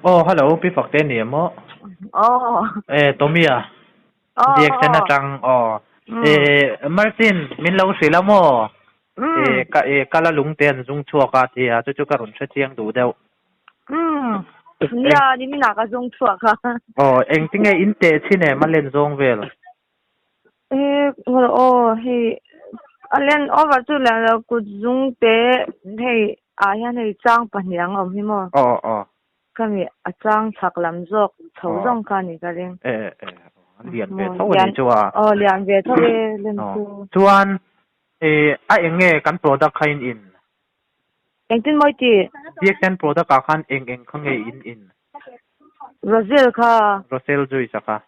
Oh, hello, pi phật tên niệm mo. Oh. Tomia. Oh. Diek sen na trăng Martin, min lâu xí lắm mo. Kala lung tên dung chua ka thì chu ka run chet chiang du deu. Ya, ni mi na ka zong chua ka. Eng ting e in te chi ne ma len zong vel. Hey, alen over tu la ku zong te hey ayan hey chang panyang om hi mo. Kami achang chak lam zok chau zong ka ni ka ring. Lian ve thau ni chua. Lian ve thau ve len tu. Chuan eng nge kan product khain in. Eng tin moi ti. Diek sen product ka khan eng khang nge in. Brazil ka. Brazil jui saka.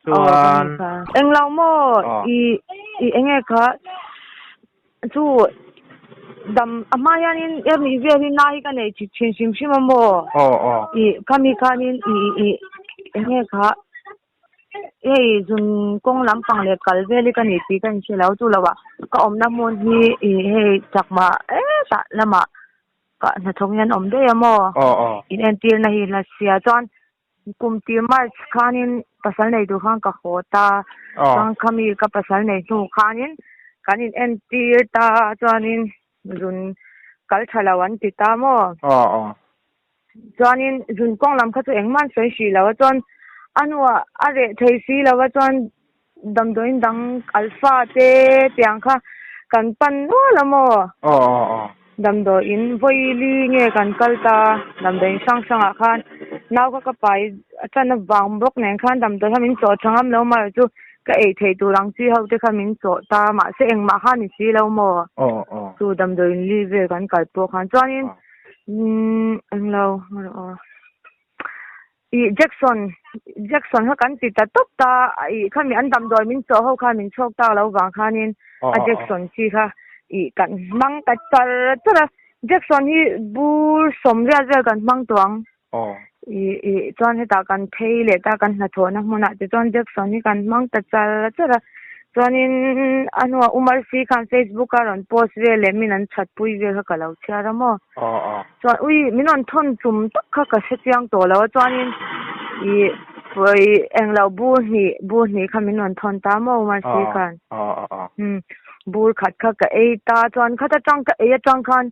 Chuan eng lau mo i enge ka chu dam amayanin erni veri nai ka nei chi chin sim sim mo i kami kanin i enge ka ei zun kong lam pang le kal veli ka ni ti kan chi lau tu lawa ka om na mon hi i hei chakma ta lama ka na thong yan om de mo in entir na hi la sia chon kum ti march khanin pasal nei du khang ka khota sang khami ka pasal nei tu khanin kanin entir ta chuanin zun kal thalawan ti ta mo chuanin zun kong lam kha chu engman sei si lawa chuan anwa are thei si lawa chuan dam doin dang alpha te tiang kha kan pan no lamo dam do in voili nge kan kalta dam do in sang sang a khan naw ka pai achana wang bok nen khan dam do hamin cho thangam lo ma chu ka ei thei tu rang chi hau te khamin cho ta ma se eng ma khan ni si lo mo tu dam do in li ve kan kal po khan chuanin eng lo i Jackson ha kan ti ta top ta i khami an dam do min cho ho khan min chok ta lo wang khanin a Jackson chi kha i kan mang ta char chara Jackson hi bur somria zel kan mang tuang i chuan he ta kan thei le ta kan na thona hmuna te chuan Jackson hi kan mang ta char chara chuanin anwa umar si khan Facebook a ron post ve le min an chat pui ve kha kalau chara mo chuan ui min on thon chum tak kha ka se chiang to lo chuanin i foi englo bu ni kha min on thon ta mo umar si khan bur khat kha ka ei ta chuan kha ta tang ka ei tang khan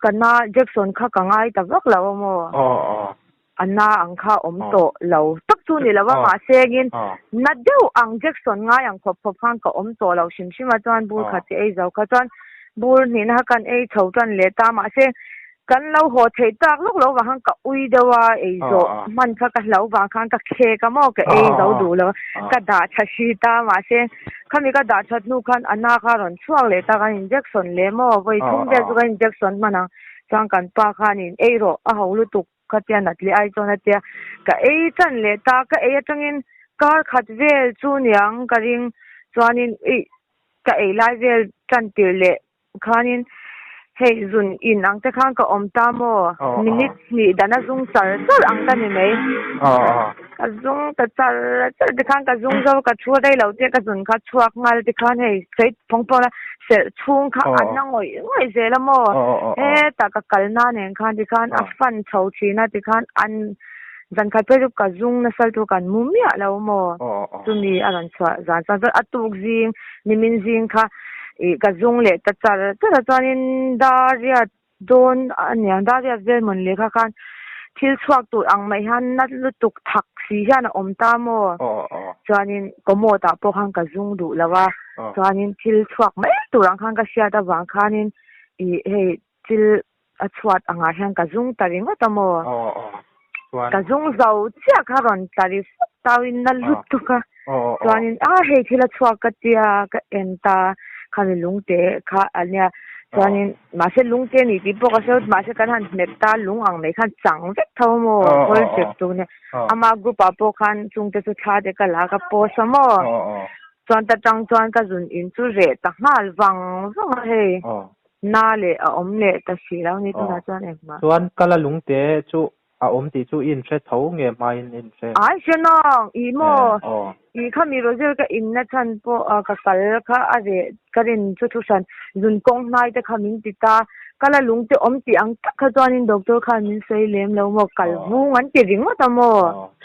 kana Jackson kha ka ngai ta vak lo mo anna ang kha om to lo tak chu ni lawa ma sengin na deu ang Jackson ngai ang khop khop khang ka om to lo sim sim a chuan bur khat ei zo kha chuan bur ni na kan ei chho chuan le ta ma se kan lo ho thei tak lok lo wa hang ka ui dewa ei zo man kha ka lo wa khang ka khe ka mo ka ei zo du lo ka da tha shi ta ma se khami ka da that nu khan anna kha ron chuak le ta kan Jackson le mo voi thum de zu kan Jackson mana chang kan pa khan in ei ro a ho lu tuk ka tia nat le ai chona tia ka ei chan le ta ka ei atangin kar khat vel chu niang ka ring chuanin ka ei lai vel chan tir le khanin hei zun in ang te khan ka om ta mo minute ni dana zung char ang ta ni mei ka zung ta char te khan ka zung zo ka chua dai lo te ka zun kha chuak ngal te khan hei straight phong pon la se chung kha an na ngoi ze la mo ta ka kal na nen khan ti khan a fan chho chi na ti khan an zan kha pe ka zung na sal tu kan mu mi a lo mo tu mi a ran chwa zan sa atuk jing ni min jing kha ka zung le ta char ta chuanin daria don ania daria vel mon le kha khan thil chuak tu ang mai han na lutuk thak si hian om ta mo chuanin komo ta po khang ka zung du lawa chuanin thil chuak mai tu rang khang ka sia ta wang khanin hei til a chhuat anga hian ka zung taring ta mo ka zung zo chia kha ron tari tawin na lut tu ka chuanin hei thil a chuak ka tia ka enta khami lungte kha ania chuanin ma se lungte ni ti po ka se ma se kan han snap ta lung ang mai khan chang vek tho mo hol chep tu ne ama group a po khan chung te chu tha de ka la ka po samo chuan ta tang chuan ka zun in chu re ta ngal wang hei na le a om le ta si lo ni tu na chuan em ma chuan kala lungte chu ti chu in che tho nge mai in che ai shenong I mo oh I khami rozel ka in na chan po ka kal kha ave karin chu thu san zun kong nai te khamin ti ta kala lung te om ti ang tak kha chuan in doctor kha min sei lem lo mo kal vu ngan ti ring ma ta mo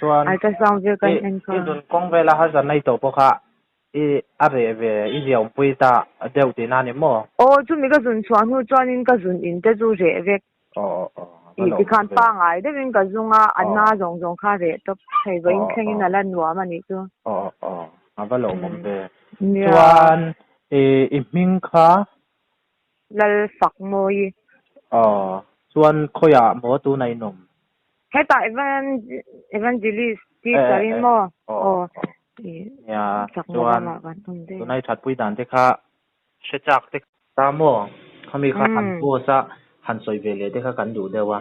chuan ultrasound ve kan en i dun kong vela ha zan nei to po kha i are ve i ziom pui ta deu ti na ni mo chu mi ka zun chuan hu chuan in ka zun in te chu re ve I ti khan pa ngai de win ka zunga anna zong zong kha re to thei vein kheng in ala nuwa ma ni chu ava lo mom de chuan i ming kha lal fak moi chuan khoya mo tu nai nom heta evangelist ti karin mo ya chuan tu nai that pui dan te kha she chak te ta mo khami kha han po sa han soi ve le te kha kan du dewa